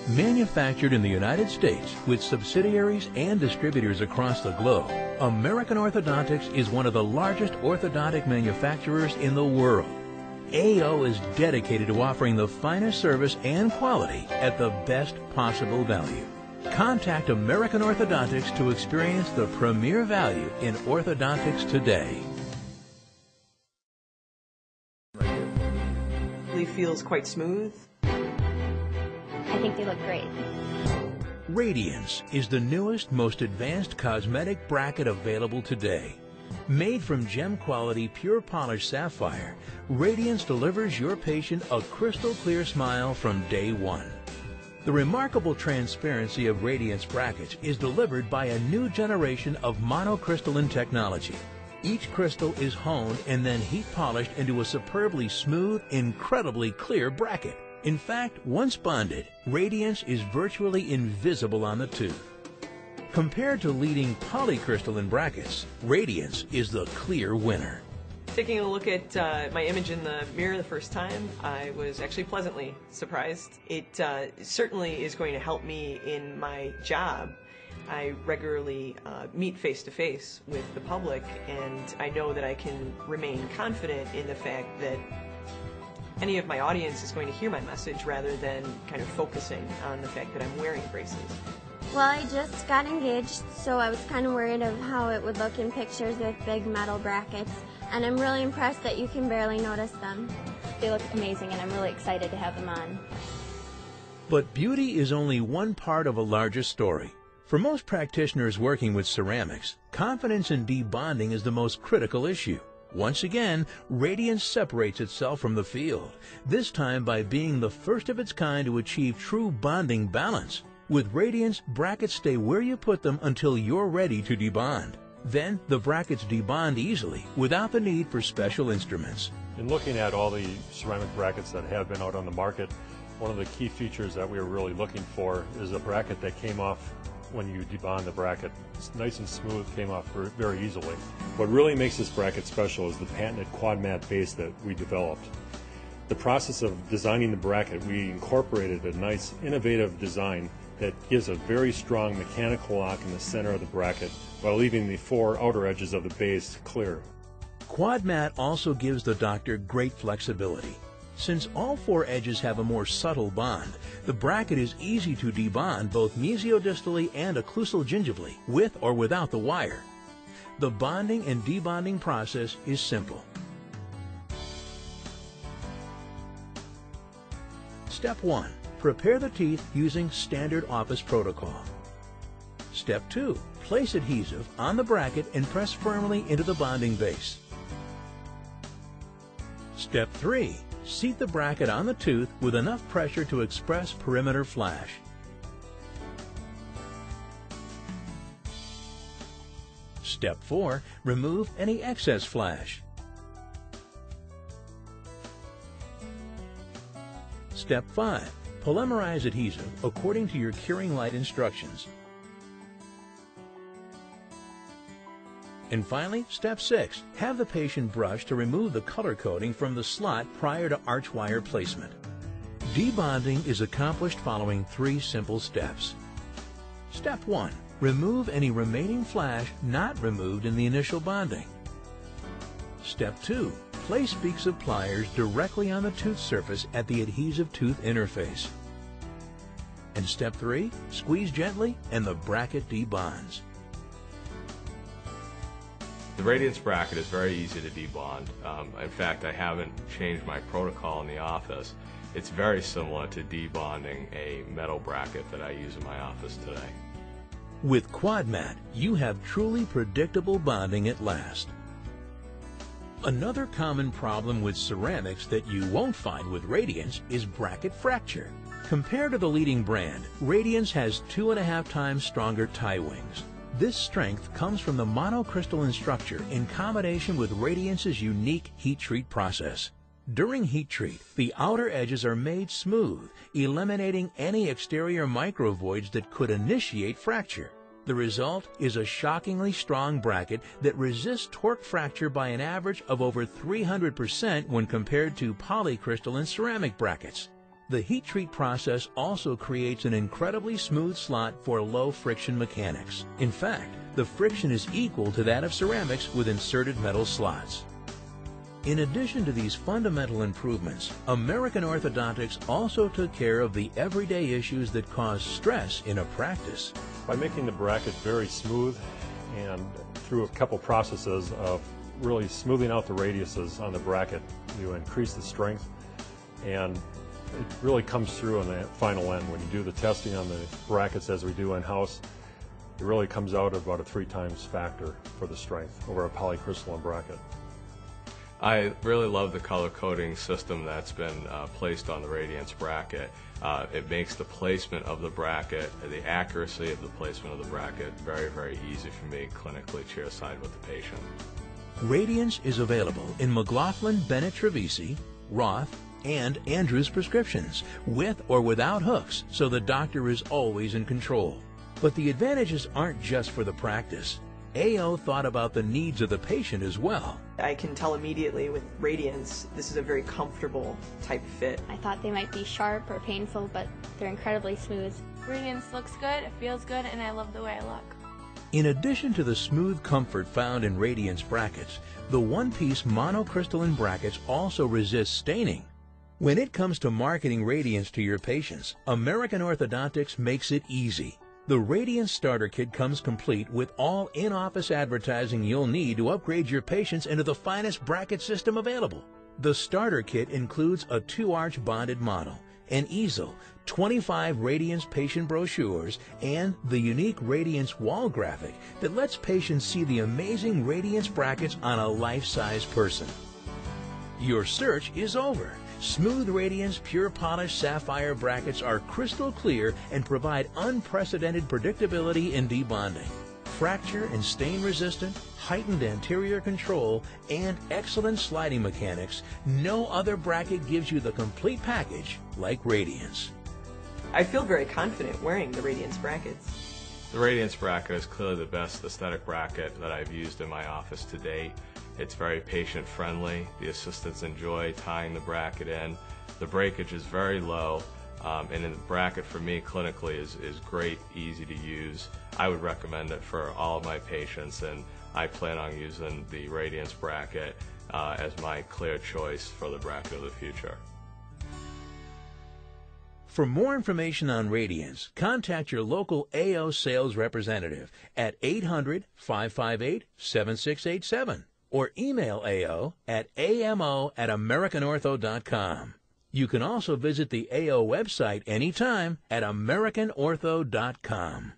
Manufactured in the United States with subsidiaries and distributors across the globe, American Orthodontics is one of the largest orthodontic manufacturers in the world. AO is dedicated to offering the finest service and quality at the best possible value. Contact American Orthodontics to experience the premier value in orthodontics today. It feels quite smooth. I think they look great. Radiance is the newest, most advanced cosmetic bracket available today. Made from gem-quality, pure polished sapphire, Radiance delivers your patient a crystal-clear smile from day one. The remarkable transparency of Radiance brackets is delivered by a new generation of monocrystalline technology. Each crystal is honed and then heat polished into a superbly smooth, incredibly clear bracket. In fact, once bonded, Radiance is virtually invisible on the tooth. Compared to leading polycrystalline brackets, Radiance is the clear winner. Taking a look at my image in the mirror the first time, I was actually pleasantly surprised. It certainly is going to help me in my job. I regularly meet face-to-face with the public, and I know that I can remain confident in the fact that any of my audience is going to hear my message rather than kind of focusing on the fact that I'm wearing braces. Well, I just got engaged, so I was kind of worried of how it would look in pictures with big metal brackets, and I'm really impressed that you can barely notice them. They look amazing, and I'm really excited to have them on. But beauty is only one part of a larger story. For most practitioners working with ceramics, confidence in debonding is the most critical issue. Once again, Radiance separates itself from the field, this time by being the first of its kind to achieve true bonding balance. With Radiance, brackets stay where you put them until you're ready to debond. Then, the brackets debond easily, without the need for special instruments. In looking at all the ceramic brackets that have been out on the market, one of the key features that we were really looking for is a bracket that came off when you debond the bracket. It's nice and smooth, came off very easily. What really makes this bracket special is the patented quad mat base that we developed. The process of designing the bracket, we incorporated a nice innovative design that gives a very strong mechanical lock in the center of the bracket while leaving the four outer edges of the base clear. Quad mat also gives the doctor great flexibility. Since all four edges have a more subtle bond, the bracket is easy to debond both mesiodistally and occlusal gingivally, with or without the wire. The bonding and debonding process is simple. Step 1. Prepare the teeth using standard office protocol. Step 2. Place adhesive on the bracket and press firmly into the bonding base. Step 3. Seat the bracket on the tooth with enough pressure to express perimeter flash. Step 4. Remove any excess flash. Step 5. Polymerize adhesive according to your curing light instructions. And finally, Step 6. Have the patient brush to remove the color coating from the slot prior to arch wire placement. Debonding is accomplished following 3 simple steps. Step 1. Remove any remaining flash not removed in the initial bonding. Step 2. Place beaks of pliers directly on the tooth surface at the adhesive tooth interface. And Step 3. Squeeze gently and the bracket debonds. The Radiance bracket is very easy to debond. In fact, I haven't changed my protocol in the office. It's very similar to debonding a metal bracket that I use in my office today. With Quad Mat, you have truly predictable bonding at last. Another common problem with ceramics that you won't find with Radiance is bracket fracture. Compared to the leading brand, Radiance has 2.5 times stronger tie wings. This strength comes from the monocrystalline structure in combination with Radiance's unique heat treat process. During heat treat, the outer edges are made smooth, eliminating any exterior microvoids that could initiate fracture. The result is a shockingly strong bracket that resists torque fracture by an average of over 300% when compared to polycrystalline ceramic brackets. The heat treat process also creates an incredibly smooth slot for low friction mechanics. In fact, the friction is equal to that of ceramics with inserted metal slots. In addition to these fundamental improvements, American Orthodontics also took care of the everyday issues that cause stress in a practice. By making the bracket very smooth and through a couple processes of really smoothing out the radiuses on the bracket, you increase the strength, and it really comes through on the final end. When you do the testing on the brackets as we do in-house, it really comes out at about a 3 times factor for the strength over a polycrystalline bracket. I really love the color coding system that's been placed on the Radiance bracket. It makes the placement of the bracket, the accuracy of the placement of the bracket, very, very easy for me clinically chairside with the patient. Radiance is available in McLaughlin, Bennett Trevisi, Roth, and Andrews prescriptions, with or without hooks, so the doctor is always in control. But the advantages aren't just for the practice. AO thought about the needs of the patient as well. I can tell immediately with Radiance, this is a very comfortable type fit. I thought they might be sharp or painful, but they're incredibly smooth. Radiance looks good, it feels good, and I love the way I look. In addition to the smooth comfort found in Radiance brackets, the one-piece monocrystalline brackets also resist staining. When it comes to marketing Radiance to your patients, American Orthodontics makes it easy. The Radiance Starter Kit comes complete with all in-office advertising you'll need to upgrade your patients into the finest bracket system available. The Starter Kit includes a 2-arch bonded model, an easel, 25 Radiance patient brochures, and the unique Radiance wall graphic that lets patients see the amazing Radiance brackets on a life-size person. Your search is over. Smooth Radiance Pure Polish Sapphire brackets are crystal clear and provide unprecedented predictability in debonding. Fracture and stain resistant, heightened anterior control, and excellent sliding mechanics, no other bracket gives you the complete package like Radiance. I feel very confident wearing the Radiance brackets. The Radiance bracket is clearly the best aesthetic bracket that I've used in my office to date. It's very patient friendly. The assistants enjoy tying the bracket in. The breakage is very low, and the bracket for me clinically is great, easy to use. I would recommend it for all of my patients, and I plan on using the Radiance bracket as my clear choice for the bracket of the future. For more information on Radiance, contact your local AO sales representative at 800-558-7687 or email AO at amo@americanortho.com. You can also visit the AO website anytime at americanortho.com.